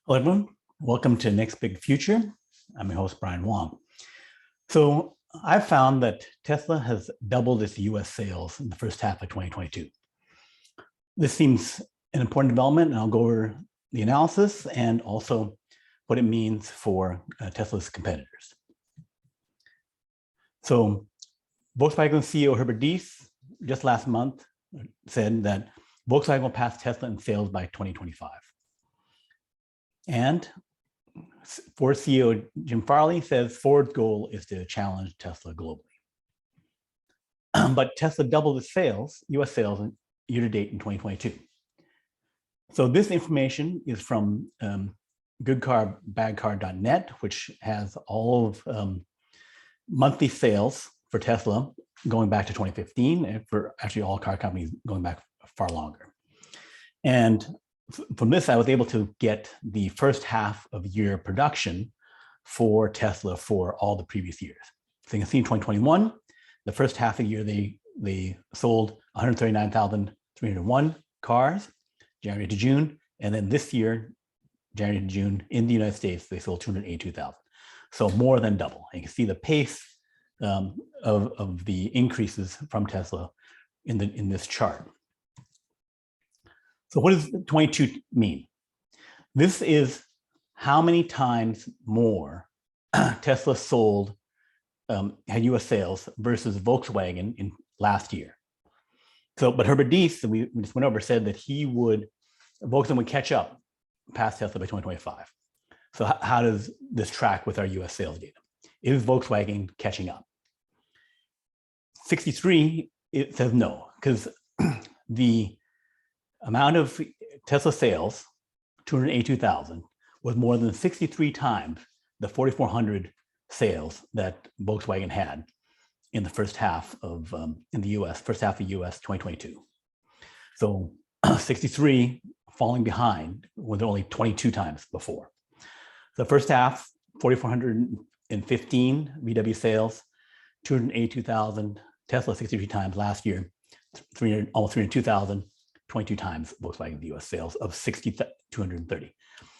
Hello, everyone. Welcome to Next Big Future. I'm your host, Brian Wang. So I've found that Tesla has doubled its US sales in the first half of 2022. This seems an important development, and I'll go over the analysis and also what it means for Tesla's competitors. So Volkswagen CEO Herbert Deiss just last month said that Volkswagen will pass Tesla in sales by 2025. And Ford CEO Jim Farley says Ford's goal is to challenge Tesla globally. But Tesla doubled its sales, US sales, year to date in 2022. So this information is from goodcarbadcar.net, which has all of monthly sales for Tesla going back to 2015, and for actually all car companies going back far longer. And from this, I was able to get the first half of year production for Tesla for all the previous years. So you can see in 2021, the first half of the year, they sold 139,301 cars, January to June. And then this year, January to June, in the United States, they sold 282,000. So more than double. And you can see the pace of the increases from Tesla in this chart. So what does 22 mean? This is how many times more Tesla sold, had US sales versus Volkswagen in last year. So, but Herbert Deiss, we just went over, said that Volkswagen would catch up past Tesla by 2025. So how does this track with our US sales data? Is Volkswagen catching up? 63, it says no, because the amount of Tesla sales, 282,000, was more than 63 times the 4,400 sales that Volkswagen had in the first half of in the US, first half of US 2022. So 63 falling behind when they're only 22 times before. The first half, 4,415 VW sales, 282,000, Tesla 63 times last year, almost 302,000. 22 times Volkswagen US sales of 6,230.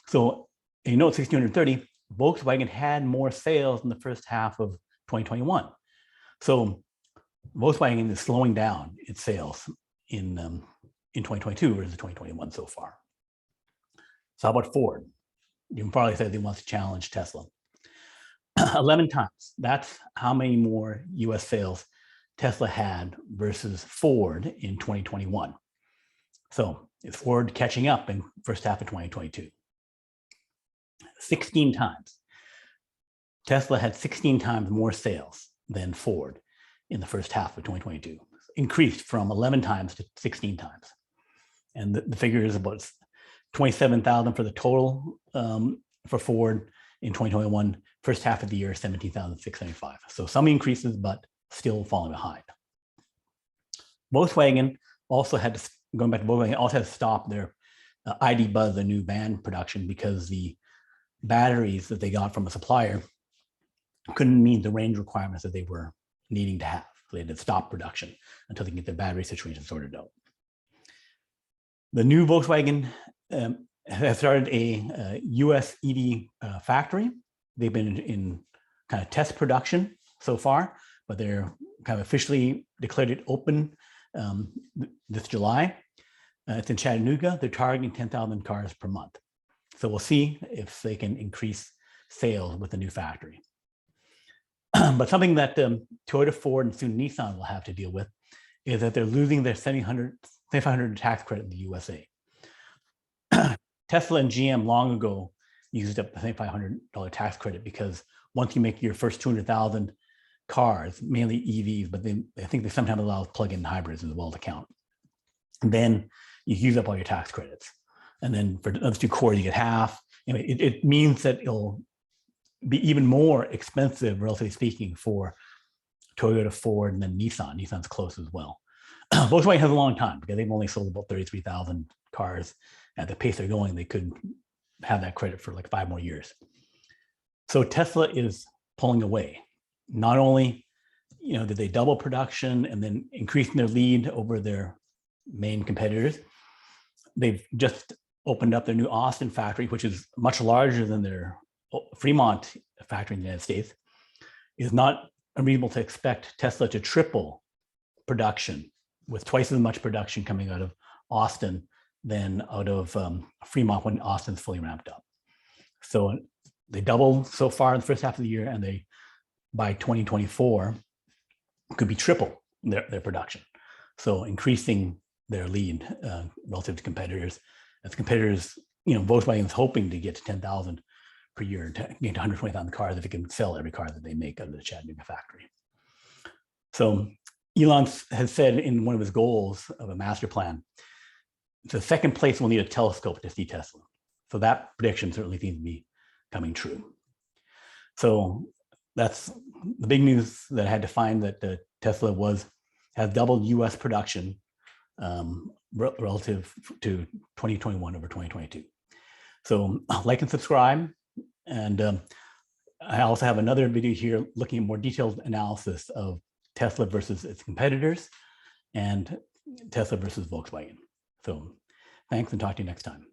So you know, 6,230, Volkswagen had more sales in the first half of 2021. So Volkswagen is slowing down its sales in 2022 versus 2021 so far. So how about Ford? Jim Farley said he wants to challenge Tesla. 11 times. That's how many more US sales Tesla had versus Ford in 2021. So is Ford catching up in first half of 2022? 16 times. Tesla had 16 times more sales than Ford in the first half of 2022, increased from 11 times to 16 times. And the figure is about 27,000 for the total for Ford in 2021, first half of the year, 17,675. So some increases, but still falling behind. Volkswagen also had to, going back to Volkswagen, also had to stop their ID. Buzz, the new van production, because the batteries that they got from a supplier couldn't meet the range requirements that they were needing to have. So they had to stop production until they can get the battery situation sorted out. The new Volkswagen has started a US EV factory. They've been in kind of test production so far, but they're kind of officially declared it open this July. It's in Chattanooga. They're targeting 10,000 cars per month. So we'll see if they can increase sales with the new factory. But something that Toyota, Ford, and soon Nissan will have to deal with is that they're losing their $7,500 tax credit in the USA. Tesla and GM long ago used up the $7,500 tax credit because once you make your first 200,000 cars, mainly EVs, but then I think they sometimes allow plug-in hybrids as well to count. And then you use up all your tax credits. And then for the other two cores, you get half. Anyway, it means that it'll be even more expensive, relatively speaking, for Toyota, Ford, and then Nissan. Nissan's close as well. Volkswagen has a long time because they've only sold about 33,000 cars. At the pace they're going, they could have that credit for like 5 more years. So Tesla is pulling away. Not only, did they double production and then increasing their lead over their main competitors, they've just opened up their new Austin factory, which is much larger than their Fremont factory in the United States, is not unreasonable to expect Tesla to triple production, with twice as much production coming out of Austin than out of Fremont when Austin's fully ramped up. So they doubled so far in the first half of the year, and they, by 2024, could be triple their production. So increasing their lead relative to competitors. As competitors, Volkswagen is hoping to get to 10,000 per year, to get to 120,000 cars if it can sell every car that they make out of the Chattanooga factory. So Elon has said in one of his goals of a master plan, the second place will need a telescope to see Tesla. So that prediction certainly seems to be coming true. So that's the big news that I had to find, that Tesla has doubled US production relative to 2021 over 2022. So like and subscribe. And I also have another video here looking at more detailed analysis of Tesla versus its competitors and Tesla versus Volkswagen. So thanks, and talk to you next time.